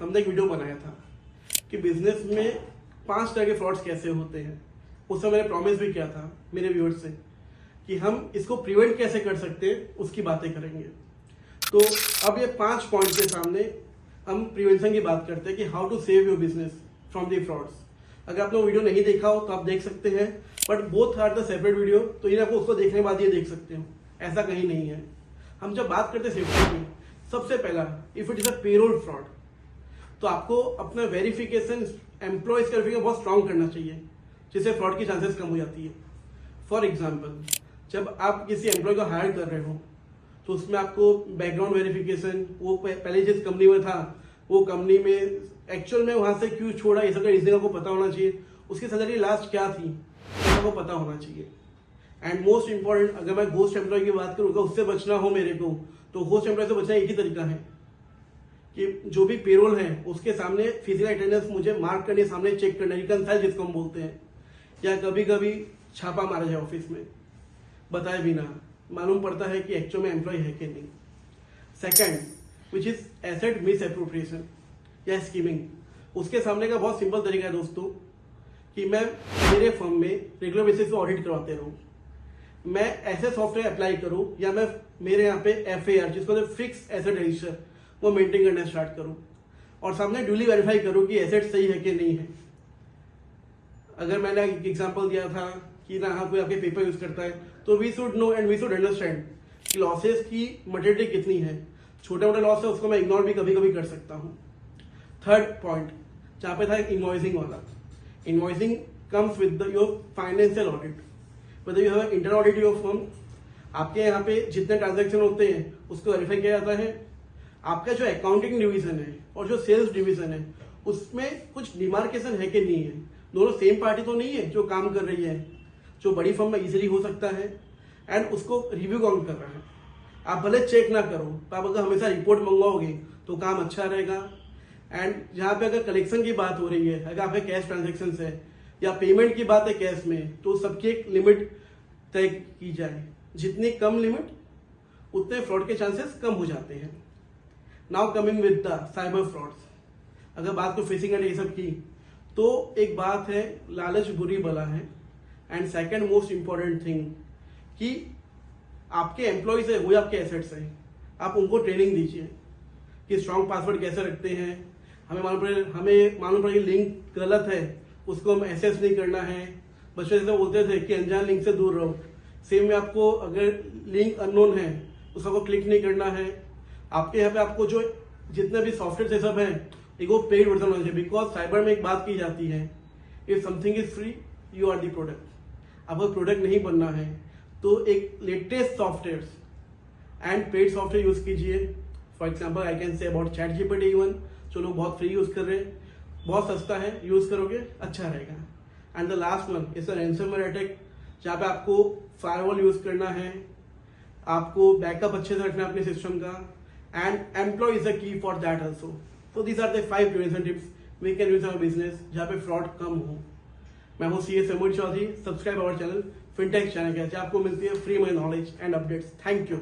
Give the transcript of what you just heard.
हमने एक वीडियो बनाया था कि बिजनेस में 5 तरह के फ्रॉड्स कैसे होते हैं। उस समय मैंने प्रॉमिस भी किया था मेरे व्यूअर्स से कि हम इसको प्रिवेंट कैसे कर सकते हैं, उसकी बातें करेंगे। तो अब ये 5 पॉइंट के सामने हम प्रिवेंशन की बात करते हैं कि how to save your business from the frauds. अगर आपने वो वीडियो नहीं देखा हो तो आप देख सकते हैं, but both are the separate video, तो ये आपको उसको देखने के बाद ये देख सकते हो, ऐसा कहीं नहीं है। हम जब बात करते हैं सेफ्टी की, सबसे पहला if it is a payroll fraud, तो आपको अपना वेरिफिकेशन एम्प्लॉयज का वेरिफिकेशन बहुत स्ट्रांग करना चाहिए, जिससे फ्रॉड की चांसेस कम हो जाती है। फॉर एग्जाम्पल, जब आप किसी एम्प्लॉय को हायर कर रहे हो तो उसमें आपको बैकग्राउंड वेरिफिकेशन, वो पहले जिस कंपनी में था वो कंपनी में एक्चुअल में वहां से क्यों छोड़ा, ये सब का रीजन आपको पता होना चाहिए। उसकी सैलरी लास्ट क्या थी आपको पता होना चाहिए। एंड मोस्ट इंपॉर्टेंट, अगर मैं घोस्ट एम्प्लॉय की बात करूँ, उससे बचना हो मेरे को, तो घोस्ट एम्प्लॉय से बचना एक ही तरीका है कि जो भी पेरोल है उसके सामने फिजिकल अटेंडेंस मुझे मार्क करनी, सामने चेक करना, रिकनसाइल जिसको हम बोलते हैं, या कभी कभी छापा मारा जाए ऑफिस में बताए बिना, मालूम पड़ता है कि एक्चुअल में एम्प्लॉय है कि नहीं। Second, which is asset miss appropriation या स्कीमिंग। उसके सामने का बहुत सिंपल तरीका है दोस्तों कि मैं मेरे फर्म में रेगुलर बेसिस पे ऑडिट करवाते रहूं, मैं ऐसे सॉफ्टवेयर अप्लाई करूं, या मैं मेरे यहाँ पे FAR जिसको फिक्स एसेट रजिस्टर वो मेंटेन करना स्टार्ट करूं, और सामने ड्यूली वेरीफाई करूं कि एसेट सही है कि नहीं है। अगर मैंने एक एग्जांपल दिया था कि ना हाँ कोई आपके पेपर यूज करता है, तो we should know and we should understand कि लॉसेस की मटेरियलिटी कितनी है। छोटे मोटे लॉस है उसको मैं इग्नोर भी कभी कभी कर सकता हूँ। थर्ड पॉइंट जहाँ पे था इनवॉइसिंग वाला, invoicing comes with your financial audit, मतलब you have inter audit your firm. आपके यहाँ पे जितने ट्रांजेक्शन होते हैं उसको वेरीफाई किया जाता है। आपका जो अकाउंटिंग डिवीजन है और जो सेल्स डिवीजन है उसमें कुछ डिमार्केशन है कि नहीं है, दोनों सेम पार्टी तो नहीं है जो काम कर रही है, जो बड़ी फर्म में इजीली हो सकता है, एंड उसको रिव्यू कौन कर रहा है। आप भले चेक ना करो, तो आप अगर हमेशा रिपोर्ट मंगवाओगे तो काम अच्छा रहेगा। एंड जहाँ पे अगर कलेक्शन की बात हो रही है, अगर आपके कैश ट्रांजेक्शन है या पेमेंट की बात है कैश में, तो सबकी एक लिमिट तय की जाए। जितनी कम लिमिट उतने फ्रॉड के चांसेस कम हो जाते हैं। Now coming with the cyber frauds, अगर बात को फिशिंग एंड ये सब की, तो एक बात है लालच बुरी बला है। And second most important thing कि आपके एम्प्लॉयज है वो आपके एसेट्स है, आप उनको ट्रेनिंग दीजिए कि स्ट्रॉन्ग पासवर्ड कैसे रखते हैं। हमें मालूम पड़े लिंक गलत है उसको हम एक्सेस नहीं करना है। बच्चे जैसे बोलते थे कि अनजान लिंक से दूर रहो, सेम में आपको अगर लिंक अननोन है उसको क्लिक नहीं करना है। आपके यहाँ पे आपको जो जितने भी सॉफ्टवेयर से सब है एक वो पेड वर्जन होना चाहिए, बिकॉज साइबर में एक बात की जाती है, if something is free you are the product. आपको प्रोडक्ट नहीं बनना है तो एक latest software and paid software use कीजिए। For example I can say about ChatGPT even, जो लोग बहुत फ्री यूज कर रहे हैं, बहुत सस्ता है, यूज करोगे अच्छा रहेगा। And the last one is a ransomware attack, जहाँ पे आपको फायरवॉल यूज करना है, आपको बैकअप अच्छे से रखना है अपने सिस्टम का, and employ is the key for that also. So these are the 5 prevention tips we can use in our business जहाँ पे फ्रॉड कम हो। मैं हूँ CA Samur Chaudhary, subscribe our channel fintech channel, जहाँ आपको मिलती है फ्री में knowledge and updates. Thank you.